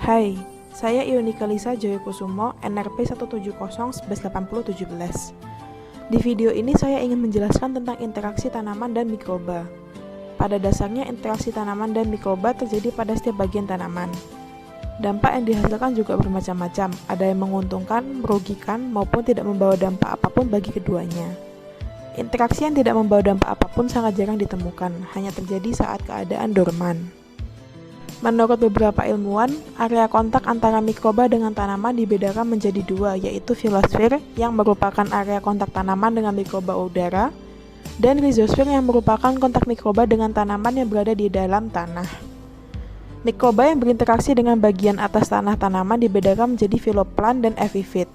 Hai, saya Ionika Lisa Joyokusumo, NRP 170118017. Di video ini saya ingin menjelaskan tentang interaksi tanaman dan mikroba. Pada dasarnya, interaksi tanaman dan mikroba terjadi pada setiap bagian tanaman. Dampak yang dihasilkan juga bermacam-macam, ada yang menguntungkan, merugikan, maupun tidak membawa dampak apapun bagi keduanya. Interaksi yang tidak membawa dampak apapun sangat jarang ditemukan, hanya terjadi saat keadaan dorman. Menurut beberapa ilmuwan, area kontak antara mikroba dengan tanaman dibedakan menjadi dua, yaitu filosfer yang merupakan area kontak tanaman dengan mikroba udara, dan rizosfer yang merupakan kontak mikroba dengan tanaman yang berada di dalam tanah. Mikroba yang berinteraksi dengan bagian atas tanah tanaman dibedakan menjadi filoplan dan epifit.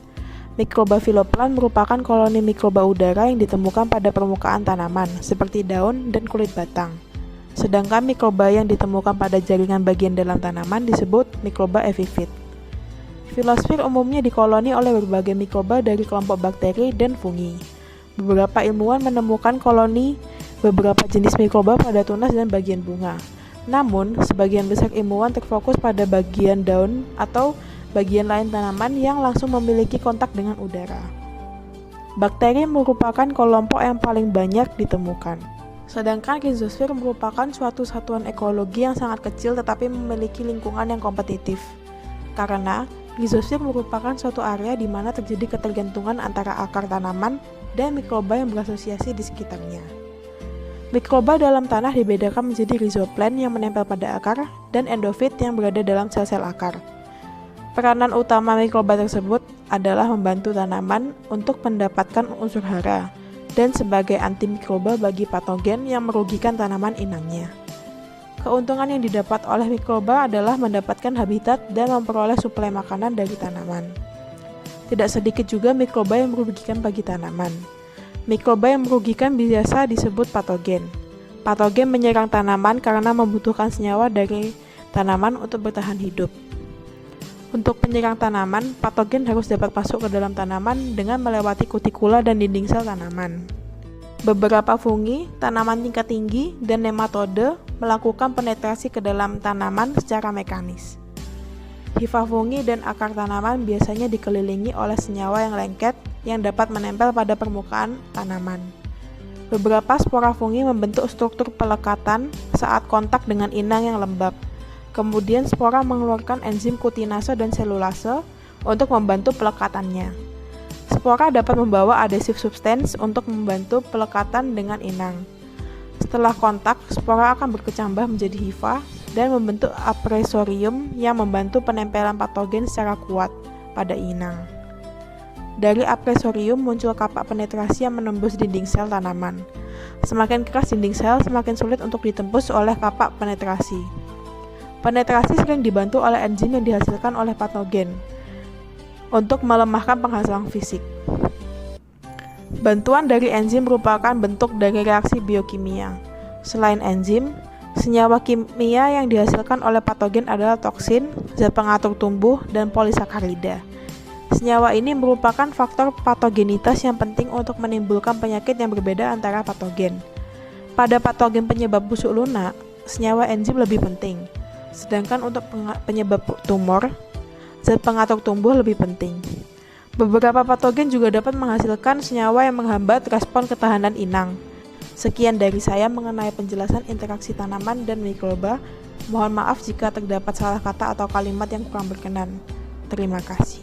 Mikroba filoplan merupakan koloni mikroba udara yang ditemukan pada permukaan tanaman, seperti daun dan kulit batang. Sedangkan mikroba yang ditemukan pada jaringan bagian dalam tanaman disebut mikroba epifit. Filosfer umumnya dikoloni oleh berbagai mikroba dari kelompok bakteri dan fungi. Beberapa ilmuwan menemukan koloni beberapa jenis mikroba pada tunas dan bagian bunga. Namun, sebagian besar ilmuwan terfokus pada bagian daun atau bagian lain tanaman yang langsung memiliki kontak dengan udara. Bakteri merupakan kelompok yang paling banyak ditemukan. Sedangkan rizosfer merupakan suatu satuan ekologi yang sangat kecil tetapi memiliki lingkungan yang kompetitif. Karena rizosfer merupakan suatu area di mana terjadi ketergantungan antara akar tanaman dan mikroba yang berasosiasi di sekitarnya. Mikroba dalam tanah dibedakan menjadi rizoplan yang menempel pada akar dan endofit yang berada dalam sel-sel akar. Peranan utama mikroba tersebut adalah membantu tanaman untuk mendapatkan unsur hara dan sebagai antimikroba bagi patogen yang merugikan tanaman inangnya. Keuntungan yang didapat oleh mikroba adalah mendapatkan habitat dan memperoleh suplai makanan dari tanaman. Tidak sedikit juga mikroba yang merugikan bagi tanaman. Mikroba yang merugikan biasa disebut patogen. Patogen menyerang tanaman karena membutuhkan senyawa dari tanaman untuk bertahan hidup. Untuk penyerang tanaman, patogen harus dapat masuk ke dalam tanaman dengan melewati kutikula dan dinding sel tanaman. Beberapa fungi, tanaman tingkat tinggi, dan nematode melakukan penetrasi ke dalam tanaman secara mekanis. Hifa fungi dan akar tanaman biasanya dikelilingi oleh senyawa yang lengket yang dapat menempel pada permukaan tanaman. Beberapa spora fungi membentuk struktur pelekatan saat kontak dengan inang yang lembab. Kemudian spora mengeluarkan enzim kutinase dan selulase untuk membantu pelekatannya. Spora dapat membawa adhesive substance untuk membantu pelekatan dengan inang. Setelah kontak, spora akan berkecambah menjadi hifa dan membentuk apresorium yang membantu penempelan patogen secara kuat pada inang. Dari apresorium muncul kapak penetrasi yang menembus dinding sel tanaman. Semakin keras dinding sel, semakin sulit untuk ditembus oleh kapak penetrasi. Penetrasi sering dibantu oleh enzim yang dihasilkan oleh patogen untuk melemahkan penghasilan fisik. Bantuan dari enzim merupakan bentuk dari reaksi biokimia. Selain enzim, senyawa kimia yang dihasilkan oleh patogen adalah toksin, zat pengatur tumbuh, dan polisakarida. Senyawa ini merupakan faktor patogenitas yang penting untuk menimbulkan penyakit yang berbeda antara patogen. Pada patogen penyebab busuk lunak, senyawa enzim lebih penting. Sedangkan untuk penyebab tumor, zat pengatur tumbuh lebih penting. Beberapa patogen juga dapat menghasilkan senyawa yang menghambat respon ketahanan inang. Sekian dari saya mengenai penjelasan interaksi tanaman dan mikroba. Mohon maaf jika terdapat salah kata atau kalimat yang kurang berkenan. Terima kasih.